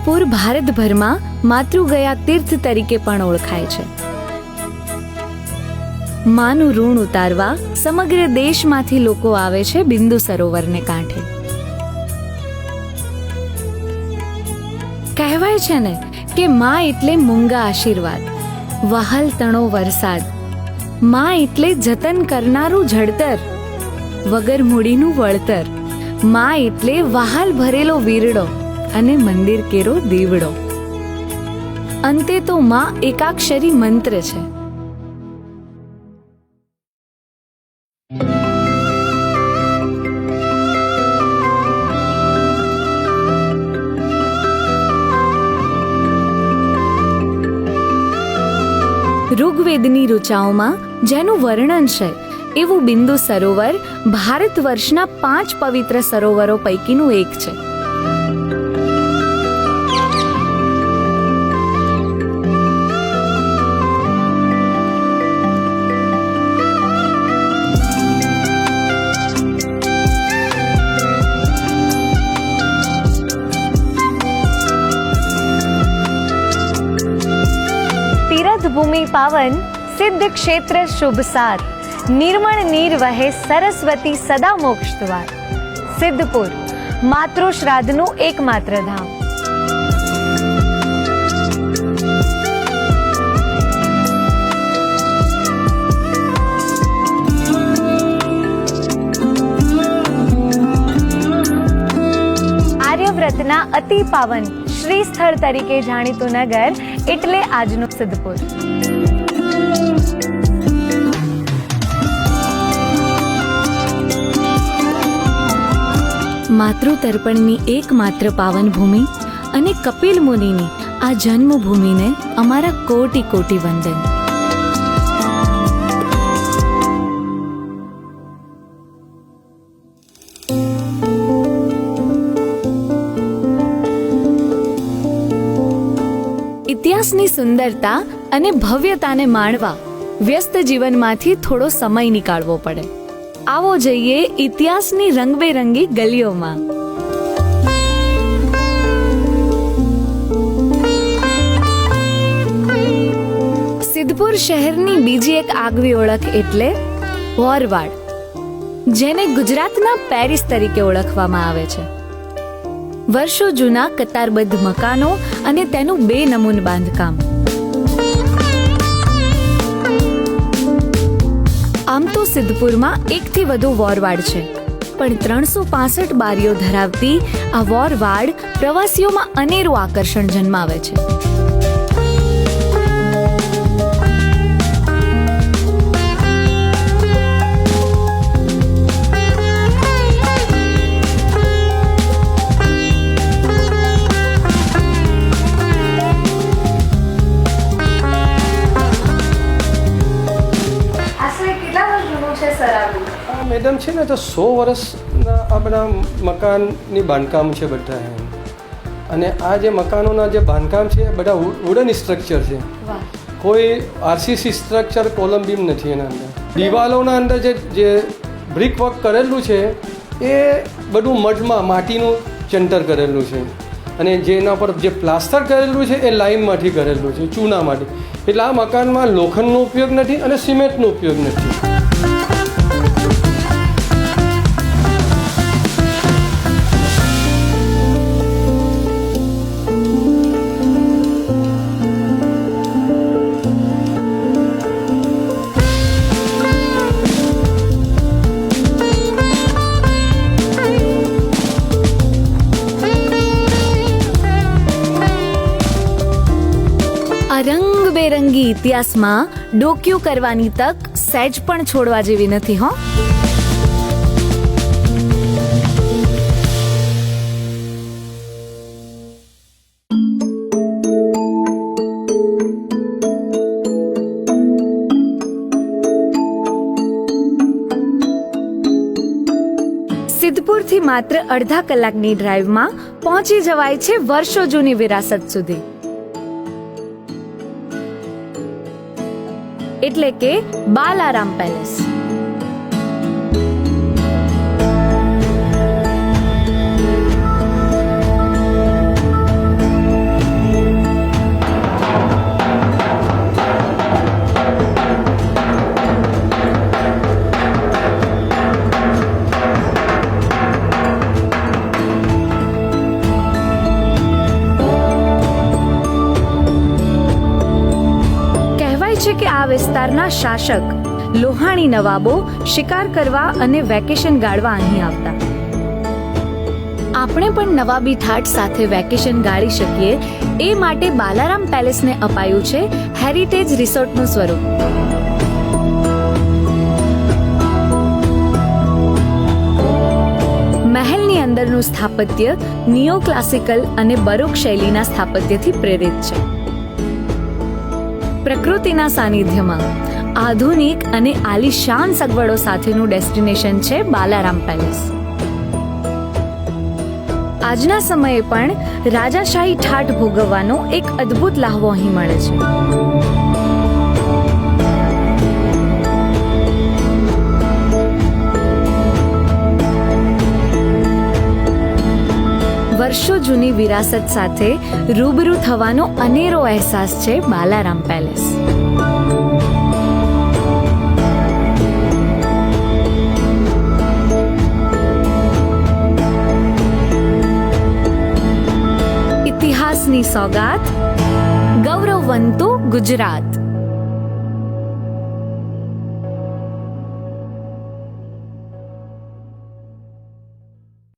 સિદ્ધપુર ભારતભરમાં માતૃગયા તીર્થ તરીકે પણ ઓળખાય છે. માનું ઋણ ઉતારવા સમગ્ર દેશમાંથી લોકો આવે છે બિંદુ સરોવરને કાંઠે. કહેવાય છે ને કે માં એટલે મૂંગા આશીર્વાદ, વહાલ તણો વરસાદ. માં એટલે જતન કરનારું જળતર, વગર મૂડીનું વળતર. માં એટલે વહાલ ભરેલો વીરડો અને મંદિર કેરો દીવડો. અંતે તો માં એકાક્ષરી મંત્ર છે. ઋગ્વેદની ઋચાઓમાં જેનું વર્ણન છે એવું બિંદુ સરોવર ભારત વર્ષના 5 પવિત્ર સરોવરો પૈકીનું એક છે. ભૂમિ પાવન સિદ્ધ ક્ષેત્ર શુભ સાર, નિર્મળ નીર વહે સરસ્વતી સદા મોક્ષ દ્વાર. સિદ્ધપુર માતૃશ્રાદ્ધનું એકમાત્ર ધામ. આર્યવ્રતના અતિ પાવન શ્રી સ્થળ તરીકે જાણીતું નગર એટલે આજનું સિદ્ધપુર. માતૃતર્પણની એકમાત્ર પાવન ભૂમિ અને કપિલ મુનિની આ જન્મભૂમિને અમારા કોટી કોટી વંદન. ઇતિહાસની સુંદરતા અને ભવ્યતાને માણવા વ્યસ્ત જીવનમાંથી થોડો સમય નીકાળવો પડે. આવો જઈએ ઇતિહાસની રંગબેરંગી ગલીઓમાં. સિદ્ધપુર શહેરની બીજી એક આગવી ઓળખ એટલે વોરવાડ, જેને ગુજરાતના પેરિસ તરીકે ઓળખવામાં આવે છે. વર્ષો જૂના કતારબદ્ધ મકાનો અને તેનું બેનમૂન બાંધકામ. આમ તો સિદ્ધપુરમાં 1 થી વધુ વોરવાડ છે, પણ 365 બારીઓ ધરાવતી આ વોરવાડ પ્રવાસીઓમાં અનેરું આકર્ષણ જન્માવે છે. મેડમ છે ને તો 100 વર્ષના આ બધા મકાનની બાંધકામ છે બધા એમ. અને આ જે મકાનોના જે બાંધકામ છે બધા વુડન સ્ટ્રક્ચર છે, કોઈ આરસીસી સ્ટ્રક્ચર કોલમ બીમ નથી એના અંદર. દિવાલોના અંદર જે બ્રિક વર્ક કરેલું છે એ બધું મડમાં માટીનું ચંટર કરેલું છે, અને જેના પર જે પ્લાસ્ટર કરેલું છે એ લાઈમમાંથી કરેલું છે, ચૂનામાંથી. એટલે આ મકાનમાં લોખંડનો ઉપયોગ નથી અને સિમેન્ટનો ઉપયોગ નથી. રંગબેરંગી ઇતિહાસમાં ડોક્યું કરવાની તક સહેજ પણ છોડવા જેવી નથી હો. સિદ્ધપુરથી માત્ર અડધા કલાકની ડ્રાઈવમાં પહોંચી જવાય છે વર્ષો જૂની વિરાસત સુધી. એટલે કે બાલારામ પેલેસ. વિસ્તારના શાસક લોહાણી નવાબો શિકાર કરવા અને વેકેશન ગાળવા અહીં આવતા. આપણે પણ નવાબી ઠાઠ સાથે વેકેશન ગાળી શકીએ એ માટે બાલારામ પેલેસને અપાયું છે હેરિટેજ રિસોર્ટનું સ્વરૂપ. મહેલની અંદરનું સ્થાપત્ય નિયો ક્લાસિકલ અને બરોક શૈલીના સ્થાપત્યથી પ્રેરિત છે. પ્રકૃતિના સાનિધ્યમાં આધુનિક અને આલીશાન સગવડો સાથેનું ડેસ્ટિનેશન છે બાલારામ પેલેસ. આજના સમયે પણ રાજાશાહી ઠાઠ ભોગવવાનો એક અદ્ભુત લહાવો અહીં મળે છે. વર્ષો જૂની વિરાસત સાથે રૂબરૂ થવાનો અનેરો અહેસાસ છે બાલારામ પેલેસ. ઇતિહાસની સોગાત, ગૌરવવંતું ગુજરાત.